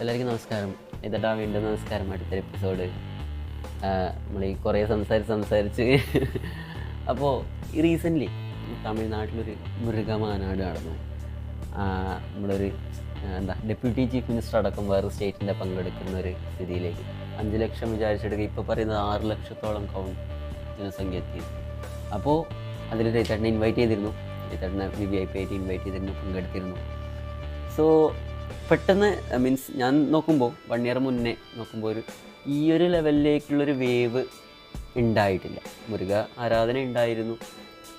എല്ലാവർക്കും നമസ്കാരം. ഇതട്ടാ വീണ്ടും നമസ്കാരം. അടുത്തൊരു എപ്പിസോഡ് നമ്മൾ ഈ കുറേ സംസാരിച്ച് അപ്പോൾ ഈ റീസെൻ്റ്ലി തമിഴ്നാട്ടിലൊരു മൃഗമാനാട് നടന്നു. നമ്മളൊരു ഡെപ്യൂട്ടി ചീഫ് മിനിസ്റ്റർ അടക്കം വേറെ സ്റ്റേറ്റിൻ്റെ പങ്കെടുക്കുന്ന ഒരു സ്ഥിതിയിലേക്ക് 5 ലക്ഷം വിചാരിച്ചെടുക്കുക. ഇപ്പോൾ പറയുന്നത് 6 ലക്ഷത്തോളം ജനസംഖ്യ എത്തി. അപ്പോൾ അതിൽ രേത്തേട്ടനെ ഇൻവൈറ്റ് ചെയ്തിരുന്നു. രേത്തേട്ടനെ VIP ആയിട്ട് ഇൻവൈറ്റ് ചെയ്തിരുന്നു, പങ്കെടുത്തിരുന്നു. സോ പെട്ടെന്ന് മീൻസ് ഞാൻ നോക്കുമ്പോൾ 1 ഇയർ മുന്നേ നോക്കുമ്പോൾ ഈ ഒരു ലെവലിലേക്കുള്ളൊരു വേവ് ഉണ്ടായിട്ടില്ല. മുരുക ആരാധന ഉണ്ടായിരുന്നു,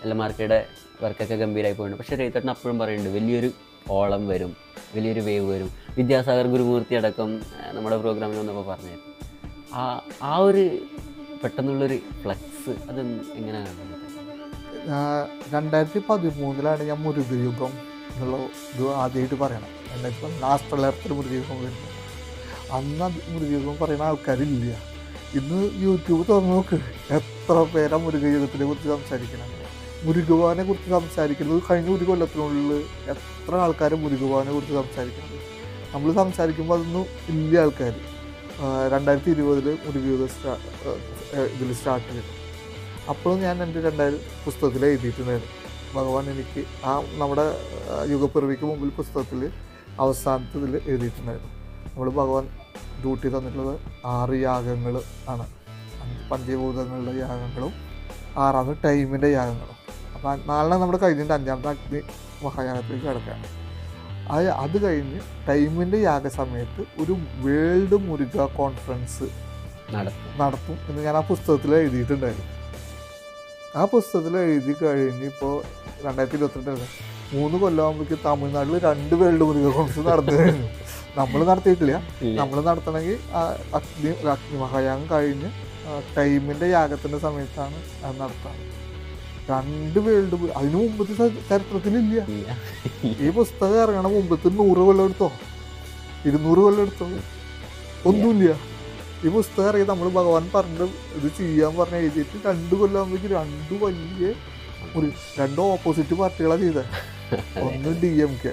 എല്ലമാർക്കയുടെ വർക്കൊക്കെ ഗംഭീരമായി പോയിട്ടുണ്ട്. പക്ഷേ രേത്തേട്ടൻ അപ്പോഴും പറയുന്നുണ്ട് വലിയൊരു ഓളം വരും, വലിയൊരു വേവ് വരും. വിദ്യാസാഗർ ഗുരുമൂർത്തി അടക്കം നമ്മുടെ പ്രോഗ്രാമിൽ വന്നപ്പോൾ പറഞ്ഞായിരുന്നു. ആ ഒരു പെട്ടെന്നുള്ളൊരു ഫ്ലക്സ് അത് എങ്ങനെയാണ്? 2013 ഞാൻ മുരുകയുഗം എന്നുള്ള ഇത് ആദ്യമായിട്ട് പറയണം. എന്നിപ്പം ലാസ്റ്റ് അലർട്ടിൽ മുരുകയുഗം വരുന്നു. അന്ന് മുരുകയുഗം പറയുന്ന ആൾക്കാരില്ല. ഇന്ന് യൂട്യൂബ് തുറന്ന് നോക്ക്, എത്ര പേരാ മുരുകയുഗത്തിനെ കുറിച്ച് സംസാരിക്കണം. മുരുകവാനെ കുറിച്ച് സംസാരിക്കുന്നത് കഴിഞ്ഞ ഒരു കൊല്ലത്തിനുള്ളിൽ എത്ര ആൾക്കാർ മുരുകവാനെ കുറിച്ച് സംസാരിക്കുന്നത്. നമ്മൾ സംസാരിക്കുമ്പോൾ അതൊന്നും ഇല്ല ആൾക്കാർ. 2020 മുരുകയുഗം ഇതിൽ സ്റ്റാർട്ട് ചെയ്തു. അപ്പോഴും ഞാൻ എൻ്റെ 2000 പുസ്തകത്തിൽ എഴുതിയിട്ടുണ്ടായിരുന്നു. ഭഗവാൻ എനിക്ക് നമ്മുടെ യുഗപ്പിറവിക്ക് മുമ്പിൽ പുസ്തകത്തിൽ അവസാനത്തിൽ എഴുതിയിട്ടുണ്ടായിരുന്നു. നമ്മൾ ഭഗവാൻ ഡ്യൂട്ടി തന്നിട്ടുള്ളത് 6 യാഗങ്ങൾ ആണ്. 5 പഞ്ചഭൂതങ്ങളുടെ യാഗങ്ങളും 6 ടൈമിൻ്റെ യാഗങ്ങളും. അപ്പോൾ 4 നമ്മുടെ കഴിഞ്ഞിട്ട് 5ാമത്തെ അഗ്നി മഹായാഗത്തിലേക്ക് കിടക്കുകയാണ്. അത് കഴിഞ്ഞ് ടൈമിൻ്റെ യാഗസമയത്ത് ഒരു വേൾഡ് മുരുക കോൺഫറൻസ് നടത്തും എന്ന് ഞാൻ ആ പുസ്തകത്തിൽ എഴുതിയിട്ടുണ്ടായിരുന്നു. ആ പുസ്തകത്തിൽ എഴുതി കഴിഞ്ഞ് ഇപ്പോൾ 2022 3 കൊല്ലമാകുമ്പോഴേക്ക് തമിഴ്നാട്ടിൽ 2 വേൾഡ് മുരുക കോൺഫറൻസ് നടന്നു കഴിഞ്ഞു. നമ്മൾ നടത്തിയിട്ടില്ല. നമ്മൾ നടത്തണമെങ്കിൽ അഗ്നി മഹായാഗം കഴിഞ്ഞ് ടൈമിൻ്റെ യാഗത്തിൻ്റെ സമയത്താണ് അത് നടത്താറ്. 2 വേൾഡ് അതിന് മുമ്പത്തെ ചരിത്രത്തിലില്ല. ഈ പുസ്തകം ഇറങ്ങണ മുമ്പത്തെ 100 കൊല്ലം എടുത്തോ 200 കൊല്ലം എടുത്തോ ഒന്നുമില്ല. ഈ പുസ്തകം ഇറങ്ങി നമ്മൾ ഭഗവാൻ പറഞ്ഞിട്ട് ഇത് ചെയ്യാൻ പറഞ്ഞ് എഴുതിയിട്ട് 2 കൊല്ലമാകുമ്പോഴേക്ക് 2 വലിയ 2 ഓപ്പോസിറ്റ് പാർട്ടികളാണ് ചെയ്തത്. ഒന്ന് DMK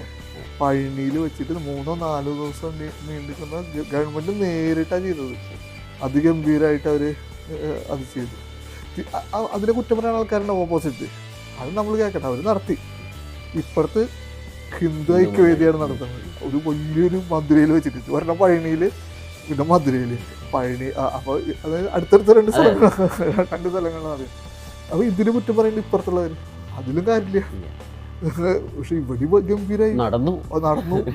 പഴനിയിൽ വെച്ചിട്ട് 3-4 ദിവസം നീണ്ടിക്കുന്ന ഗവൺമെൻറ് നേരിട്ടാണ് ചെയ്തത്. അതിഗംഭീരമായിട്ട് അവർ അത് ചെയ്തു. അതിനെ കുറ്റം പറയാൻ ആൾക്കാരുടെ ഓപ്പോസിറ്റ് അത് നമ്മൾ കേൾക്കട്ടെ. അവർ നടത്തി. ഇപ്പുറത്ത് ഹിന്ദു ഐക്യവേദിയാണ് നടത്തുന്നത്. ഒരു വലിയൊരു മധുരയിൽ വെച്ചിട്ട് ഒരെണ്ണം പഴനിയിൽ പിന്നെ മധുരയിൽ പഴനി. അപ്പോൾ അതായത് അടുത്തടുത്ത 2 സ്ഥലങ്ങളാണ് അറിയാം. അപ്പോൾ ഇതിന് കുറ്റം പറയുന്നത് ഇപ്പുറത്തുള്ളവർ അതിലും കാര്യമില്ല. പക്ഷെ ഇവിടെ ഗംഭീരമായി നടന്നു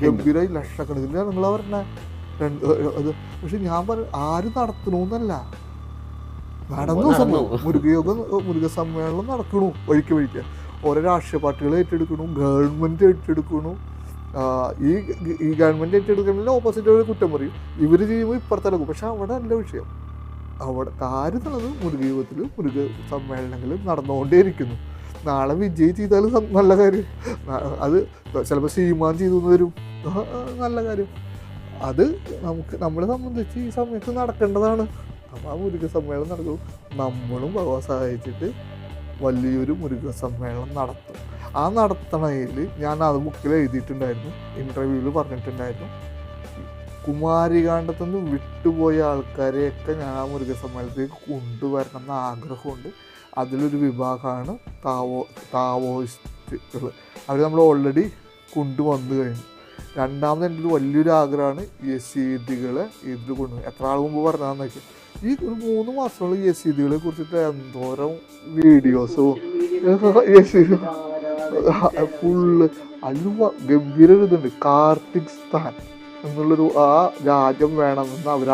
ഗംഭീരമായി ലക്ഷക്കണക്കിന് നിങ്ങളാ പറഞ്ഞ അത്. പക്ഷെ ഞാൻ ആരും നടത്തണമെന്നല്ല, നടന്നു. മുരുക സമ്മേളനം നടക്കണു വഴിക്ക്. ഓരോ രാഷ്ട്രീയ പാർട്ടികൾ ഏറ്റെടുക്കണു, ഗവൺമെൻറ് ഏറ്റെടുക്കണു. ഈ ഗവൺമെൻറ് ഏറ്റെടുക്കണമെങ്കിൽ ഓപ്പോസിറ്റ് കുറ്റം പറയും. ഇവർ ചെയ്യുമ്പോൾ ഇപ്പുറത്തിറക്കും. പക്ഷെ അവിടെ അല്ല വിഷയം. അവിടെ കാര്യം തന്നത് മുരുകയുഗത്തിൽ മുരുക സമ്മേളനങ്ങൾ നടന്നുകൊണ്ടേയിരിക്കുന്നു. നാളെ വിജയ് ചെയ്താലും നല്ല കാര്യം. അത് ചിലപ്പോൾ ശ്രീമാൻ ചെയ്തു വരും, നല്ല കാര്യം. അത് നമ്മളെ സംബന്ധിച്ച് ഈ സമയത്ത് നടക്കേണ്ടതാണ്. അപ്പോൾ ആ മുരുക സമ്മേളനം നടക്കും. നമ്മളും ഭഗവാൻ സഹായിച്ചിട്ട് വലിയൊരു മുരുക സമ്മേളനം നടത്തും. ആ നടത്തണതിൽ ഞാൻ അത് ബുക്കിൽ എഴുതിയിട്ടുണ്ടായിരുന്നു, ഇൻ്റർവ്യൂവിൽ പറഞ്ഞിട്ടുണ്ടായിരുന്നു. കുമാരികാണ്ഡത്തുനിന്ന് വിട്ടുപോയ ആൾക്കാരെയൊക്കെ ഞാൻ ആ മുരുക സമ്മേളനത്തിലേക്ക് കൊണ്ടുവരണം എന്ന ആഗ്രഹമുണ്ട്. അതിലൊരു വിഭാഗമാണ് താവോയിസ്റ്റുകൾ. അവർ നമ്മൾ ഓൾറെഡി കൊണ്ടുവന്നു കഴിഞ്ഞു. രണ്ടാമത് എൻ്റെ ഒരു വലിയൊരു ആഗ്രഹമാണ് യസീദികളെ ഇതിൽ കൊണ്ടുവരും. എത്ര ആൾ മുമ്പ് പറഞ്ഞാന്നൊക്കെ ഈ ഒരു 3 മാസമുള്ള യസീദികളെ കുറിച്ചിട്ട് എന്തോരം വീഡിയോസും ഫുള്ള് അതിന് ഗംഭീര ഇതുണ്ട്. കാർത്തിക്സ്ഥാൻ എന്നുള്ളൊരു ആ രാജ്യം വേണമെന്ന് അവർ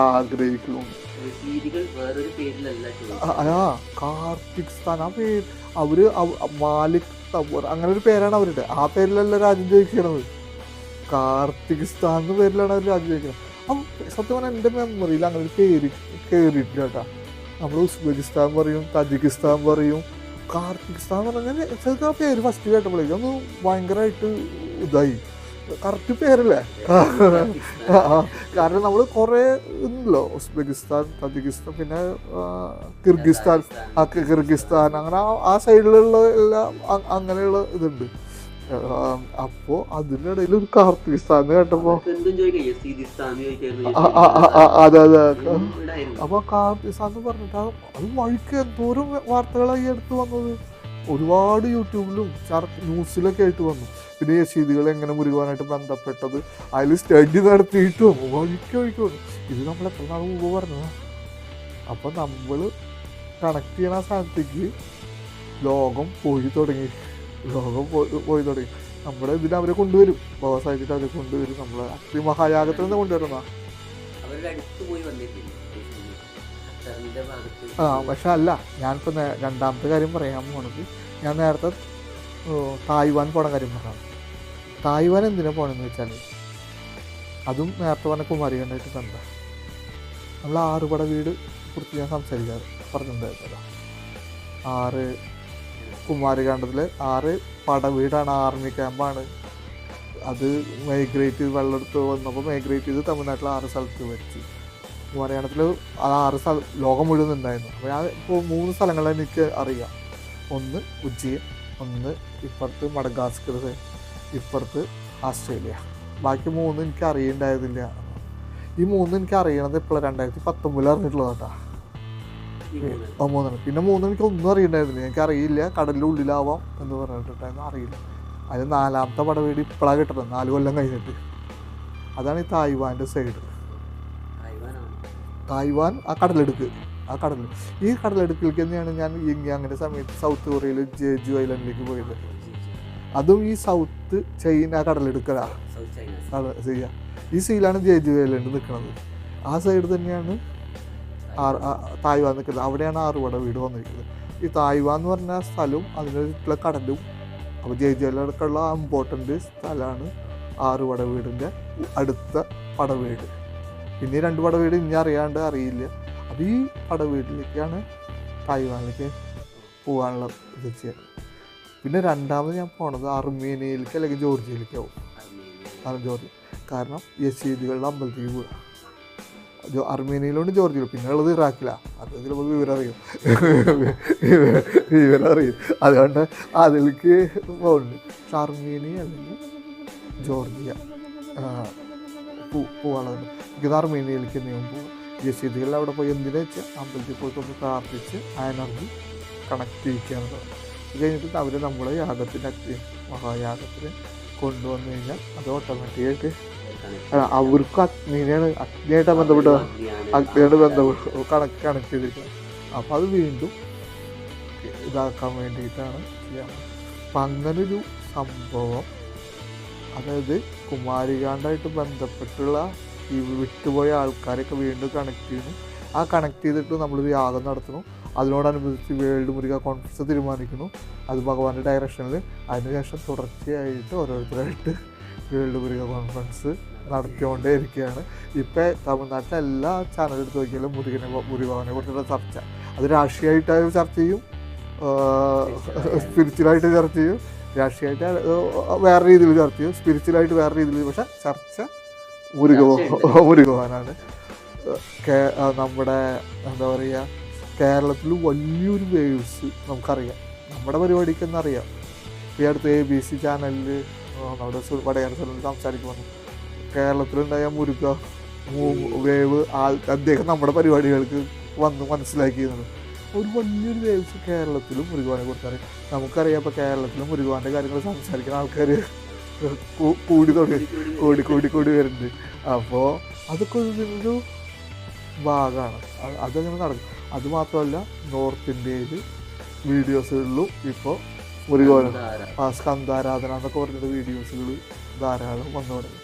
കാർത്തിക്സ്ഥാൻ ആ പേര് അവര് മാലിക് തബൂർ അങ്ങനെ ഒരു പേരാണ് അവരുടെ. ആ പേരിലല്ല രാജ്യം ജയിക്കണത്. കാർത്തിക്സ്ഥാൻ എന്ന പേരിലാണ് അവർ രാജ്യം ജയിക്കുന്നത്. അപ്പം സത്യം പറഞ്ഞാൽ എൻ്റെ മെമ്മറിയിൽ അങ്ങനെ ഒരു പേര് കയറിയിട്ടില്ല കേട്ടോ. നമ്മൾ ഉസ്ബെക്കിസ്ഥാൻ പറയും, തജിക്കിസ്ഥാൻ പറയും, കാർത്തിക്സ്ഥാൻ പറഞ്ഞാൽ ചിലർക്ക് ആ പേര് ഫസ്റ്റ് കേട്ടപ്പോഴേക്കും ഒന്ന് ഭയങ്കരമായിട്ട് ഇതായി. കറക്റ്റ് പേരല്ലേ? കാരണം നമ്മൾ കുറേ ഉണ്ടല്ലോ, ഉസ്ബെക്കിസ്ഥാൻ, തജിക്കിസ്ഥാൻ, പിന്നെ കിർഗിസ്ഥാൻ അങ്ങനെ ആ സൈഡിലുള്ള എല്ലാം അങ്ങനെയുള്ള ഇതുണ്ട്. അപ്പോൾ അതിനിടയിൽ ഒരു കാർത്തിസ്ഥാന്ന് കേട്ടപ്പോൾ അതെ അതെ. അപ്പോൾ കാർത്തിസ്ഥാന്ന് പറഞ്ഞിട്ട് അത് വഴിക്ക് എന്തോരം വാർത്തകളായി എടുത്ത് വന്നത്. ഒരുപാട് യൂട്യൂബിലും ന്യൂസിലൊക്കെ ആയിട്ട് വന്നു. പിന്നെ യശീദികൾ എങ്ങനെ മുരുകുവാനായിട്ട് ബന്ധപ്പെട്ടത് അതിൽ സ്റ്റഡി നടത്തിയിട്ടും വഴിക്ക് വന്നു. ഇത് നമ്മൾ എത്ര നാൾ മുമ്പ് പറഞ്ഞതാണ്. അപ്പം നമ്മൾ കണക്ട് ചെയ്യണ സ്ഥലത്തേക്ക് ലോകം പോയി തുടങ്ങി. നമ്മുടെ ഇതിൽ അവരെ കൊണ്ടുവരും, ബോസായിട്ട് അവരെ കൊണ്ടുവരും. നമ്മൾ അഗ്നി മഹായാഗത്തിൽ നിന്ന് കൊണ്ടുവരുന്ന പക്ഷെ അല്ല. ഞാനിപ്പോൾ രണ്ടാമത്തെ കാര്യം പറയാൻ പോണത്, ഞാൻ നേരത്തെ തായ്വാൻ പോണ കാര്യം പറഞ്ഞത്. തായ്വാൻ എന്തിനാണ് പോകണമെന്ന് വെച്ചാൽ, അതും നേരത്തെ പറഞ്ഞ കുമാരികണ്ടായിട്ട് കണ്ട നമ്മൾ 6 പട വീട് കുറിച്ച് ഞാൻ പറഞ്ഞിട്ടുണ്ടായിരുന്നല്ലോ. 6 കുമാരികാണ്ഡത്തിൽ 6 പട വീടാണ്, ആർമി ക്യാമ്പാണ്. അത് മൈഗ്രേറ്റ് ചെയ്ത് വെള്ളമെടുത്ത് വന്നപ്പോൾ മൈഗ്രേറ്റ് ചെയ്ത് തമിഴ്നാട്ടിൽ 6 സ്ഥലത്ത് വെച്ച്. കുമാരികാണ്ഡത്തിൽ 6 ലോകം മുഴുവൻ ഉണ്ടായിരുന്നു. അപ്പോൾ ഞാൻ ഇപ്പോൾ 3 സ്ഥലങ്ങൾ എനിക്ക് അറിയാം. ഒന്ന് ഉജ്ജയിൻ, ഒന്ന് ഇപ്പുറത്ത് മഡഗാസ്കർ, ഇപ്പുറത്ത് ഓസ്ട്രേലിയ. ബാക്കി 3 എനിക്ക് അറിയണ്ടായതില്ല. ഈ 3 എനിക്ക് അറിയണത് ഇപ്പോൾ 2019 അറിഞ്ഞിട്ടുള്ളത് കേട്ടോ. 3 പിന്നെ 3 എനിക്ക് ഒന്നും അറിയണ്ടായിരുന്നില്ല. എനിക്കറിയില്ല, കടലിൻ്റെ ഉള്ളിലാവാം എന്ന് പറഞ്ഞിട്ടുണ്ടായിരുന്നു, അറിയില്ല. അതിൽ 4ാമത്തെ പടവീട് ഇപ്പോഴാണ് കിട്ടുന്നത്, 4 കൊല്ലം കഴിഞ്ഞിട്ട്. അതാണ് ഈ തായ്വാൻ്റെ സൈഡ്. തായ്വാൻ ആ കടലെടുക്ക്, ഈ കടലെടുക്കിലേക്ക് തന്നെയാണ് ഞാൻ അങ്ങനെ സമയത്ത് സൗത്ത് കൊറിയയിൽ ജെജു ഐലൻഡിലേക്ക് പോയത്. അതും ഈ സൗത്ത് ചൈന കടലെടുക്കലാണ്. ഈ സീലാണ് ജെജു ഐലൻഡ് നിൽക്കുന്നത്. ആ സൈഡ് തന്നെയാണ് തായ്വാൻ നിൽക്കുന്നത്. അവിടെയാണ് 6 പട വീട് വന്നിരിക്കുന്നത്. ഈ തായ്വാൻ എന്ന് പറഞ്ഞ സ്ഥലവും അതിനുള്ള കടലും. അപ്പോൾ ജെജു ഐലൻഡിലേക്കുള്ള ഇമ്പോർട്ടൻ്റ് സ്ഥലമാണ് 6 പട വീടിൻ്റെ അടുത്ത പടവീട്. പിന്നെ 2 പട വീട് ഇനി അറിയില്ല. അപ്പോൾ ഈ പടവീട്ടിലേക്കാണ് തായ്വാനിലേക്ക് പോകാനുള്ള ഇത് ചെയ്യുക. പിന്നെ രണ്ടാമത് ഞാൻ പോണത് അർമേനിയയിലേക്ക് അല്ലെങ്കിൽ ജോർജിയയിലേക്കാവും. ജോർജിയ കാരണം യസീദികളുടെ അമ്പലത്തേക്ക് പോവുക. അർമേനിയയിലുണ്ട്, ജോർജിയയിലും. പിന്നെ ഉള്ളത് ഇറാഖിലാണ്. അത് ചിലപ്പോൾ വിവരം അറിയും. അതുകൊണ്ട് അതിലേക്ക് പോകുന്നുണ്ട്. പക്ഷെ അർമേനിയ അല്ലെങ്കിൽ ജോർജിയ പോകാനുള്ളത്. എനിക്കത് അർമേനിയയിലേക്ക് എന്തെങ്കിലും പോകും. യസീദികൾ അവിടെ പോയി എന്തിനാ വെച്ചാൽ അമ്പലത്തിൽ പോയിട്ട് ഒന്ന് പ്രാർത്ഥിച്ച് ആ എനർജി കണക്ട് ചെയ്യിക്കാനുള്ളത്. ഇത് കഴിഞ്ഞിട്ട് അവർ നമ്മളെ മഹായാഗത്തിന് കൊണ്ടുവന്നു കഴിഞ്ഞാൽ അത് ഓട്ടോമാറ്റിക്കായിട്ട് അവർക്ക് അഗ്നിയായിട്ട് ബന്ധപ്പെട്ട് കണക്ട് ചെയ്തിരിക്കുന്നത്. അപ്പോൾ അത് വീണ്ടും ഇതാക്കാൻ വേണ്ടിയിട്ടാണ് ചെയ്യാൻ. അപ്പം അങ്ങനൊരു സംഭവം, അതായത് കുമാരികാണ്ടായിട്ട് ബന്ധപ്പെട്ടുള്ള ഈ വിട്ടുപോയ ആൾക്കാരെയൊക്കെ വീണ്ടും കണക്ട് ചെയ്യുന്നു. ആ കണക്ട് ചെയ്തിട്ട് നമ്മളൊരു യാഗം നടത്തുന്നു. അതിനോടനുബന്ധിച്ച് വേൾഡ് മുരുക കോൺഫറൻസ് തീരുമാനിക്കുന്നു. അത് ഭഗവാന്റെ ഡയറക്ഷനിൽ. അതിനുശേഷം തുടർച്ചയായിട്ട് ഓരോരുത്തരായിട്ട് വേൾഡ് മുരുക കോൺഫറൻസ് നടത്തിക്കൊണ്ടേ ഇരിക്കുകയാണ്. ഇപ്പം തമിഴ്നാട്ടിലെ എല്ലാ ചാനൽ എടുത്ത് നോക്കിയാലും മുരുകനെ കുറിച്ചുള്ള ചർച്ച, അത് രാഷ്ട്രീയമായിട്ട് ചർച്ച ചെയ്യും, സ്പിരിച്വലായിട്ട് ചർച്ച ചെയ്യും, രാഷ്ട്രീയമായിട്ട് വേറെ രീതിയിൽ ചർച്ച ചെയ്യും, സ്പിരിച്വലായിട്ട് വേറെ രീതിയിൽ. പക്ഷെ ചർച്ച മുരുകവാനാണ്. നമ്മുടെ എന്താ പറയുക, കേരളത്തിൽ വലിയൊരു വേവ്സ് നമുക്കറിയാം. നമ്മുടെ പരിപാടിക്കെന്ന് അറിയാം. ഈ അടുത്ത് ABC ചാനലിൽ നമ്മുടെ വടയാർ സ്ഥലത്ത് സംസാരിക്കുമ്പോൾ കേരളത്തിലുണ്ടായ മുരുക വേവ് അദ്ദേഹം നമ്മുടെ പരിപാടികൾക്ക് വന്ന് മനസ്സിലാക്കിയിരുന്നത്. ഒരു വലിയൊരു വേവ്സ് കേരളത്തിലും മുരുകനെ കുറിച്ച് അറിയാം. നമുക്കറിയാം. ഇപ്പോൾ കേരളത്തിലും മുരുകൻ്റെ കാര്യങ്ങൾ സംസാരിക്കുന്ന ആൾക്കാർ കൂടി വരുന്നുണ്ട്. അപ്പോൾ അതൊക്കെ ഒരു ഭാഗമാണ്. അതങ്ങനെ നടക്കും. അതുമാത്രമല്ല, നോർത്ത് ഇന്ത്യയിൽ വീഡിയോസുകളിലും ഇപ്പോൾ മുരുകൻ സ്കന്ധാരാധന എന്നൊക്കെ പറഞ്ഞിട്ട് വീഡിയോസുകൾ ധാരാളം വന്നു തുടങ്ങി.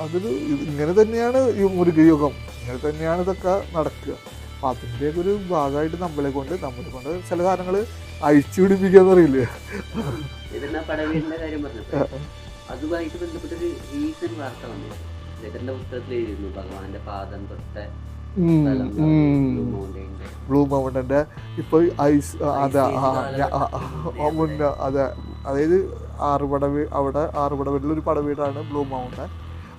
അതിൽ ഇങ്ങനെ തന്നെയാണ് ഈ മുരുകയുഗം, ഇങ്ങനെ തന്നെയാണ് ഇതൊക്കെ നടക്കുക. അപ്പം അതിൻ്റെയൊക്കെ ഒരു ഭാഗമായിട്ട് നമ്മളെ കൊണ്ട് ചില കാര്യങ്ങൾ അഴിച്ചു പിടിപ്പിക്കാന്ന് അറിയില്ലേ. അതുമായിട്ട് ബന്ധപ്പെട്ടൊരു റീസൺ വാർത്ത വന്നു. ലെറ്ററിന്റെ പുസ്തകത്തിൽ എഴുതിയിരുന്നു ഭഗവാന്റെ പാദം തൊട്ട ബ്ലൂ മൗണ്ടൻ്റെ ഇപ്പോൾ ഐസ് മുന്നേ അതായത് 6 പടവീട്, അവിടെ 6 പടവീടിലൊരു പടവീടാണ് ബ്ലൂ മൗണ്ടൻ.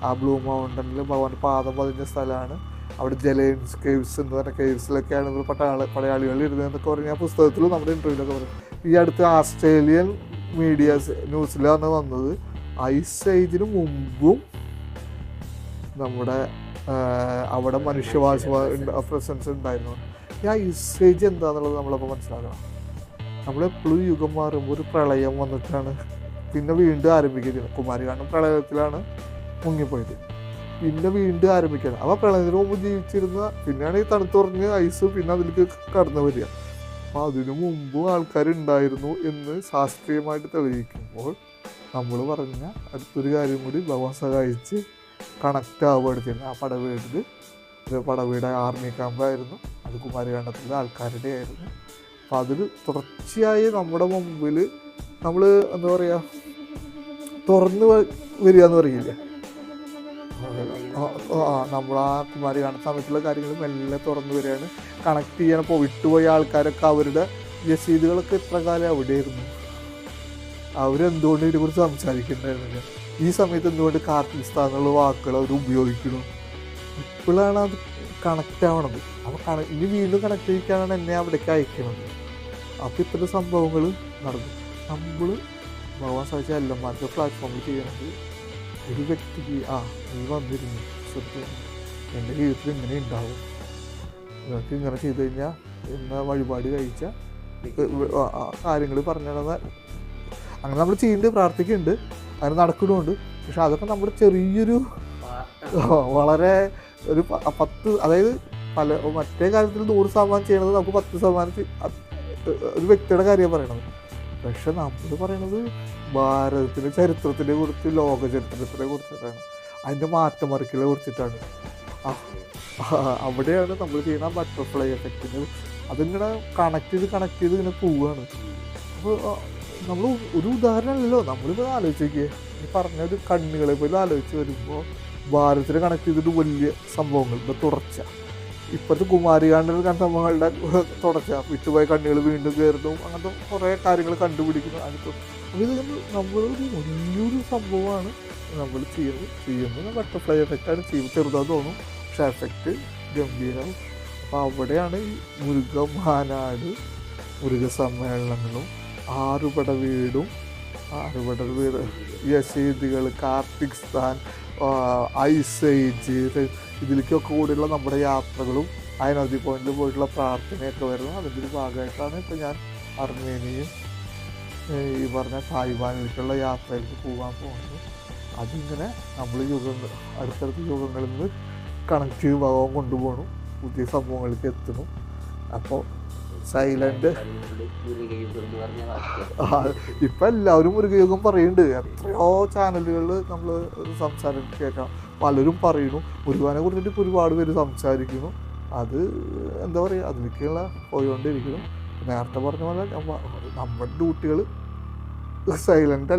ആ ബ്ലൂ മൗണ്ടനിൽ ഭഗവാന്റെ പാദം പതിഞ്ഞ സ്ഥലമാണ്. അവിടെ ജലൈൻസ് കേവ്സ് എന്ന് പറഞ്ഞ കേവ്സിലൊക്കെയാണ് ഇവർ പടയാളികൾ ഇരുന്നതെന്നൊക്കെ പറഞ്ഞ് ആ പുസ്തകത്തിലും നമ്മുടെ ഇൻ്റർവ്യൂലൊക്കെ പറയും. ഈ അടുത്ത് ഓസ്ട്രേലിയൻ മീഡിയാസ് ന്യൂസിലാണ് വന്നത്, ഐസ് ഏജിന് മുമ്പും നമ്മുടെ അവിടെ മനുഷ്യവാസ പ്രസൻസ് ഉണ്ടായിരുന്നു. ഈ ഐസ് ഏജ് എന്താണെന്നുള്ളത് നമ്മളപ്പോൾ മനസ്സിലാക്കണം. നമ്മളെപ്പോഴും യുഗം മാറുമ്പോൾ ഒരു പ്രളയം വന്നിട്ടാണ് പിന്നെ വീണ്ടും ആരംഭിക്കുന്നത്. കുമാരികാണ്ഡം പ്രളയത്തിലാണ് മുങ്ങിപ്പോയത്, പിന്നെ വീണ്ടും ആരംഭിക്കണം. അപ്പോൾ പ്രളയത്തിന് മുമ്പ് ജീവിച്ചിരുന്ന പിന്നെയാണ് ഈ തണുത്തുറഞ്ഞ് ഐസ് പിന്നെ അതിലേക്ക് കടന്നു വരിക. അപ്പോൾ അതിനു മുമ്പും ആൾക്കാരുണ്ടായിരുന്നു എന്ന് ശാസ്ത്രീയമായിട്ട് തെളിയിക്കുമ്പോൾ നമ്മൾ പറഞ്ഞ അടുത്തൊരു കാര്യം കൂടി ഭഗവാൻ സഹായിച്ച് കണക്റ്റ് ആവുകയാണ്. ആ പടവീട് ആർമി ക്യാമ്പായിരുന്നു, അത് കുമാരികാണ്ഡത്തിലെ ആൾക്കാരുടെ ആയിരുന്നു. അപ്പം അതിൽ തുടർച്ചയായി നമ്മുടെ മുമ്പിൽ നമ്മൾ എന്താ പറയുക തുറന്ന് വരിക എന്ന് പറയില്ലേ, നമ്മൾ ആ കുമാരികാണ്ഡ സമയത്തുള്ള കാര്യങ്ങൾ മെല്ലെ തുറന്നു വരികയാണ്. കണക്ട് ചെയ്യാനപ്പോൾ വിട്ടുപോയ ആൾക്കാരൊക്കെ അവരുടെ രസീതുകളൊക്കെ എത്ര കാലം അവിടെയായിരുന്നു, അവരെന്തുകൊണ്ട് ഇതിനെക്കുറിച്ച് സംസാരിക്കുന്നുണ്ടായിരുന്നില്ല. ഈ സമയത്ത് എന്തുകൊണ്ട് കാർക്കിസ്ഥാൻ എന്നുള്ള വാക്കുകൾ അവർ ഉപയോഗിക്കണം. ഇപ്പോഴാണ് അത് കണക്റ്റ് ആവണത്. അപ്പോൾ ഇനി വീണ്ടും കണക്ട് ചെയ്യിക്കാനാണ് എന്നെ അവിടേക്ക് അയക്കണത്. അപ്പോൾ ഇത്തരം സംഭവങ്ങൾ നടന്നു. നമ്മൾ ഭഗവാൻ സാധിച്ച എല്ലാമാരുടെ പ്ലാറ്റ്ഫോമിൽ ചെയ്യണത് ഒരു വ്യക്തിക്ക് നീ വന്നിരുന്നു, സത്യം എൻ്റെ ജീവിതത്തിൽ ഇങ്ങനെ ഉണ്ടാവും, നിങ്ങൾക്ക് ഇങ്ങനെ ചെയ്തു കഴിഞ്ഞാൽ എന്ന വഴിപാട് കഴിച്ചാൽ കാര്യങ്ങൾ പറഞ്ഞിടുന്ന അങ്ങനെ നമ്മൾ ചെയ്യുന്നുണ്ട്, പ്രാർത്ഥിക്കുന്നുണ്ട്, അങ്ങനെ നടക്കുന്നുണ്ട്. പക്ഷെ അതൊക്കെ നമ്മുടെ ചെറിയൊരു വളരെ ഒരു 10, അതായത് മറ്റേ കാര്യത്തിൽ 100% ചെയ്യണത് നമുക്ക് 10% ഒരു വ്യക്തിയുടെ കാര്യമാണ് പറയണത്. പക്ഷെ നമ്മൾ പറയണത് ഭാരതത്തിൻ്റെ ചരിത്രത്തിനെ കുറിച്ച്, ലോക ചരിത്രത്തിനെ കുറിച്ചിട്ടാണ്, അതിൻ്റെ മാറ്റമറിക്കലെ കുറിച്ചിട്ടാണ്. അവിടെയാണ് നമ്മൾ ചെയ്യുന്ന ബട്ടർഫ്ലൈ എഫക്റ്റിന് അതിങ്ങനെ കണക്ട് ചെയ്ത് ഇങ്ങനെ പോവുകയാണ്. അപ്പോൾ നമ്മൾ ഒരു ഉദാഹരണമല്ലല്ലോ, നമ്മളിപ്പോൾ ആലോചിക്കുക ഈ പറഞ്ഞൊരു കണ്ണുകളെ പോലും ആലോചിച്ച് വരുമ്പോൾ ഭാരതത്തിനെ കണക്ട് ചെയ്തിട്ട് വലിയ സംഭവങ്ങൾ തുടർച്ച, ഇപ്പോഴത്തെ കുമാരികാണ്ഡ സംഭവങ്ങളുടെ തുടർച്ച, വിട്ടുപോയ കണ്ണുകൾ വീണ്ടും കയറുന്നു, അങ്ങനത്തെ കുറേ കാര്യങ്ങൾ കണ്ടുപിടിക്കുന്നു. അപ്പോൾ ഇത് നമ്മളൊരു വലിയൊരു സംഭവമാണ് നമ്മൾ ചെയ്യുന്നത് ബട്ടർഫ്ലൈ എഫക്റ്റാണ് ചെയ്യുന്നത്. ചെറുതാന്ന് തോന്നും, പക്ഷേ എഫക്റ്റ് ഗംഭീരവും. അപ്പോൾ അവിടെയാണ് ഈ മുരുകമാനാട് മുരുകസമ്മേളനങ്ങളും ആറുപട വീട്, യശീദികൾ, കാർക്കിസ്ഥാൻ, ഐസ് ഏജ്, ഇതിലേക്കൊക്കെ കൂടിയുള്ള നമ്മുടെ യാത്രകളും നദി പോയിന്റിൽ പോയിട്ടുള്ള പ്രാർത്ഥനയൊക്കെ വരുന്നു. അതിൻ്റെ ഒരു ഭാഗമായിട്ടാണ് ഇപ്പോൾ ഞാൻ അർമേനിയയും ഈ പറഞ്ഞ തായ്വാനിലേക്കുള്ള യാത്രയിലേക്ക് പോകാൻ പോകുന്നത്. അതിങ്ങനെ നമ്മൾ അടുത്തടുത്ത യുഗങ്ങളിൽ നിന്ന് കണക്ട് ചെയ്ത് ഭാഗം കൊണ്ടുപോകണം, പുതിയ സംഭവങ്ങളിലേക്ക് എത്തണം. അപ്പോൾ സൈലൻ്റ് ഇപ്പം എല്ലാവരും മുരുകയുഗം പറയുന്നുണ്ട്. എത്രയോ ചാനലുകളിൽ നമ്മൾ സംസാരം കേൾക്കാം, പലരും പറയുന്നു മുരുകാനെ കുറിച്ചിട്ട് ഇപ്പോൾ ഒരുപാട് പേര് സംസാരിക്കുന്നു. അത് എന്താ പറയുക, അതിലേക്കുള്ള പോയിക്കൊണ്ടിരിക്കുന്നു. നേരത്തെ പറഞ്ഞ പോലെ നമ്മുടെ ഡ്യൂട്ടികൾ സൈലൻ്റ്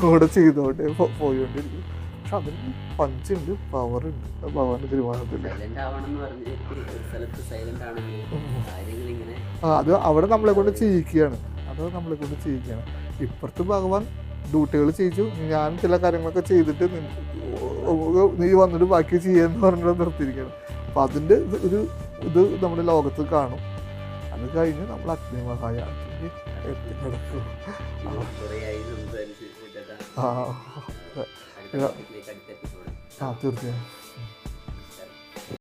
കൂടെ ചെയ്തുകൊണ്ട് പോയിക്കൊണ്ടിരിക്കും. പക്ഷെ അതിന് പഞ്ചുണ്ട്, പവറുണ്ട് ഭഗവാന്റെ തിരുവാതിരത്തിൽ. അത് അവിടെ നമ്മളെ കൊണ്ട് ചെയ്യിക്കുകയാണ്, ഇപ്പുറത്ത് ഭഗവാൻ ഡ്യൂട്ടികൾ ചെയ്യിച്ചു, ഞാൻ ചില കാര്യങ്ങളൊക്കെ ചെയ്തിട്ട് നീ വന്നിട്ട് ബാക്കി ചെയ്യാന്ന് പറഞ്ഞിട്ട് നിർത്തിയിരിക്കുകയാണ്. അപ്പം അതിൻ്റെ ഇത് നമ്മുടെ ലോകത്ത് കാണും. അത് കഴിഞ്ഞ് നമ്മൾ അഗ്നിമഹായാഗത്തിൽ എത്തിക്കിടക്കും. തീർച്ചയായും.